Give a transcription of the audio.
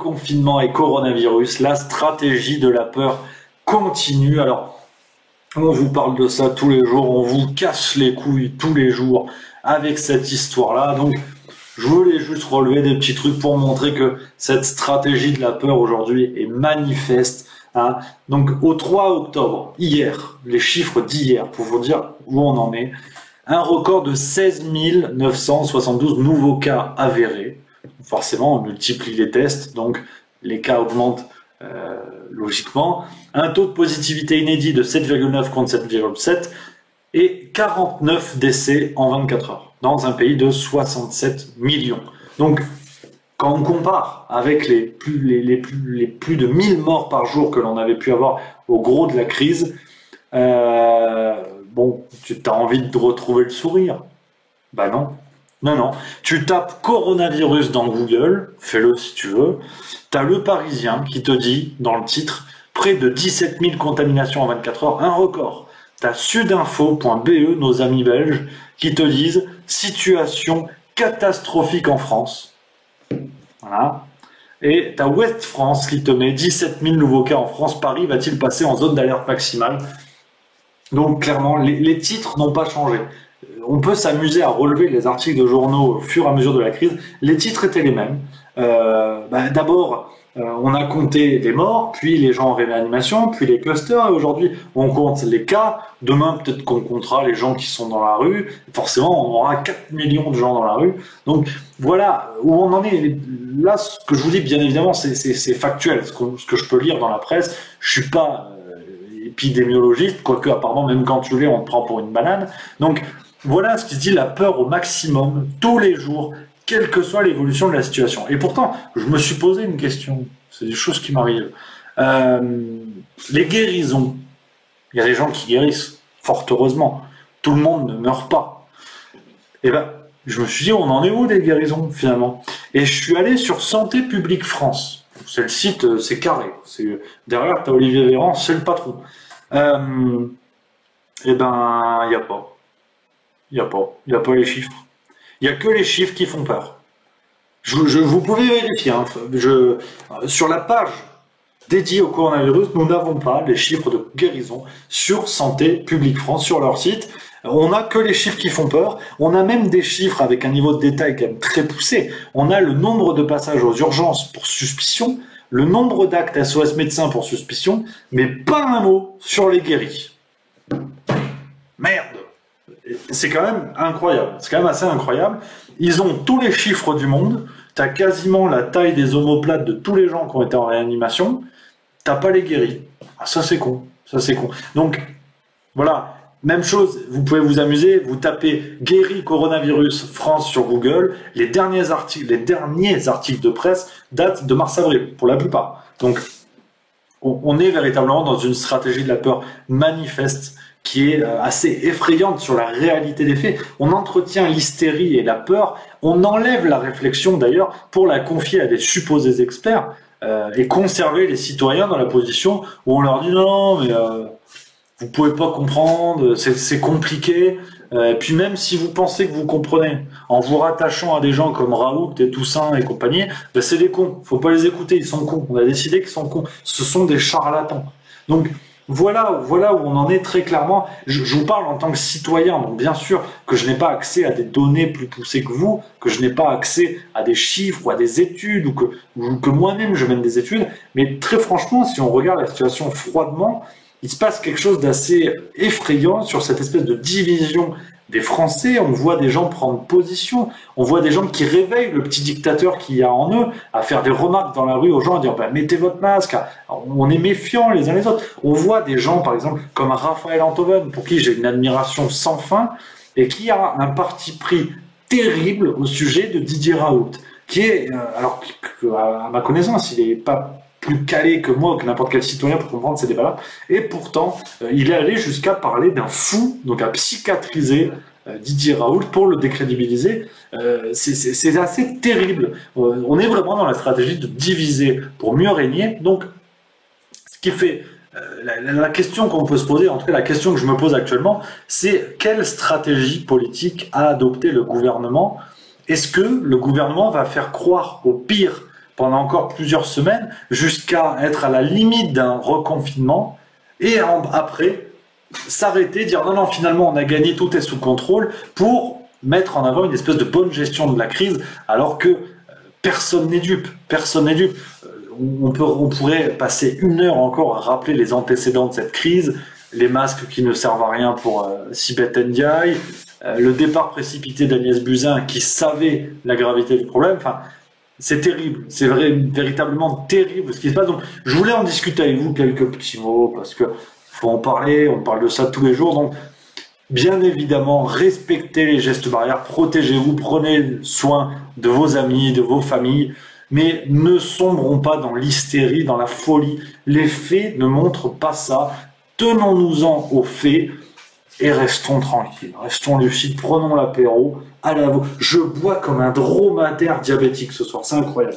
confinement et coronavirus, la stratégie de la peur continue. Alors, on vous parle de ça tous les jours, on vous casse les couilles tous les jours avec cette histoire-là. Donc, je voulais juste relever des petits trucs pour montrer que cette stratégie de la peur aujourd'hui est manifeste. Hein. Donc, au 3 octobre, hier, les chiffres d'hier, pour vous dire où on en est, un record de 16 972 nouveaux cas avérés. Forcément, on multiplie les tests, donc les cas augmentent logiquement. Un taux de positivité inédit de 7,9 contre 7,7 et 49 décès en 24 heures dans un pays de 67 millions. Donc, quand on compare avec les plus de 1000 morts par jour que l'on avait pu avoir au gros de la crise, bon, tu as envie de retrouver le sourire. Bah non. Non. Tu tapes coronavirus dans Google, fais-le si tu veux. T'as Le Parisien qui te dit, dans le titre, près de 17 000 contaminations en 24 heures, un record. T'as sudinfo.be, nos amis belges, qui te disent situation catastrophique en France. Voilà. Et t'as Ouest France qui te met 17 000 nouveaux cas en France. Paris va-t-il passer en zone d'alerte maximale? Donc clairement, les titres n'ont pas changé. On peut s'amuser à relever les articles de journaux au fur et à mesure de la crise. Les titres étaient les mêmes. D'abord, on a compté les morts, puis les gens en réanimation, puis les clusters. Et aujourd'hui, on compte les cas. Demain, peut-être qu'on comptera les gens qui sont dans la rue. Forcément, on aura 4 millions de gens dans la rue. Donc voilà où on en est. Là, ce que je vous dis, bien évidemment, c'est factuel. Ce que je peux lire dans la presse, je suis pas épidémiologiste, quoique apparemment, même quand tu l'es, on te prend pour une banane. Donc voilà ce qui se dit, la peur au maximum, tous les jours, quelle que soit l'évolution de la situation. Et pourtant, je me suis posé une question, c'est des choses qui m'arrivent. Les guérisons, il y a des gens qui guérissent, fort heureusement. Tout le monde ne meurt pas. Et ben, je me suis dit, on en est où des guérisons, finalement? Et je suis allé sur Santé publique France. C'est le site, c'est carré. Derrière, tu as Olivier Véran, c'est le patron. Et ben, il n'y a pas. Il n'y a pas les chiffres. Il n'y a que les chiffres qui font peur. Vous pouvez vérifier. Hein, sur la page dédiée au coronavirus, nous n'avons pas les chiffres de guérison sur Santé publique France, sur leur site. On n'a que les chiffres qui font peur. On a même des chiffres avec un niveau de détail quand même très poussé. On a le nombre de passages aux urgences pour suspicion, le nombre d'actes SOS médecins pour suspicion, mais pas un mot sur les guéris. Merde! C'est quand même incroyable. C'est quand même assez incroyable. Ils ont tous les chiffres du monde. T'as quasiment la taille des omoplates de tous les gens qui ont été en réanimation. T'as pas les guéris. Ah, ça c'est con. Donc, voilà. Même chose, vous pouvez vous amuser, vous tapez guéri coronavirus France sur Google. Les derniers articles de presse datent de mars-avril, pour la plupart. Donc, on est véritablement dans une stratégie de la peur manifeste qui est assez effrayante sur la réalité des faits. On entretient l'hystérie et la peur, on enlève la réflexion d'ailleurs pour la confier à des supposés experts et conserver les citoyens dans la position où on leur dit non, mais vous pouvez pas comprendre, c'est compliqué. Puis même si vous pensez que vous comprenez, en vous rattachant à des gens comme Raoult et Toussaint et compagnie, ben c'est des cons, faut pas les écouter, ils sont cons. On a décidé qu'ils sont cons. Ce sont des charlatans. Donc voilà où on en est très clairement. Je vous parle en tant que citoyen, donc bien sûr que je n'ai pas accès à des données plus poussées que vous, que je n'ai pas accès à des chiffres ou à des études, ou que moi-même je mène des études, mais très franchement, si on regarde la situation froidement, il se passe quelque chose d'assez effrayant sur cette espèce de division des Français. On voit des gens prendre position, on voit des gens qui réveillent le petit dictateur qu'il y a en eux, à faire des remarques dans la rue aux gens, à dire bah, mettez votre masque. On est méfiants les uns les autres. On voit des gens, par exemple, comme Raphaël Enthoven, pour qui j'ai une admiration sans fin, et qui a un parti pris terrible au sujet de Didier Raoult, qui est, alors à ma connaissance, il n'est pas plus calé que moi ou que n'importe quel citoyen pour comprendre ces débats-là, et pourtant, il est allé jusqu'à parler d'un fou, donc à psychiatriser Didier Raoult pour le décrédibiliser. C'est assez terrible. On est vraiment dans la stratégie de diviser pour mieux régner. Donc, ce qui fait la question qu'on peut se poser, en tout cas la question que je me pose actuellement, c'est quelle stratégie politique a adopté le gouvernement? Est-ce que le gouvernement va faire croire au pire pendant encore plusieurs semaines, jusqu'à être à la limite d'un reconfinement, et après, s'arrêter, dire non, non, finalement, on a gagné, tout est sous contrôle, pour mettre en avant une espèce de bonne gestion de la crise, alors que personne n'est dupe, personne n'est dupe. On pourrait passer 1 heure encore à rappeler les antécédents de cette crise, les masques qui ne servent à rien pour Sibeth Ndiaye, le départ précipité d'Agnès Buzyn qui savait la gravité du problème. Enfin, c'est terrible, c'est véritablement terrible ce qui se passe. Donc, je voulais en discuter avec vous quelques petits mots parce que faut en parler, on parle de ça tous les jours. Donc, bien évidemment, respectez les gestes barrières, protégez-vous, prenez soin de vos amis, de vos familles, mais ne sombrons pas dans l'hystérie, dans la folie. Les faits ne montrent pas ça. Tenons-nous-en aux faits et restons tranquilles, restons lucides, prenons l'apéro. Je bois comme un dromadaire diabétique ce soir, c'est incroyable.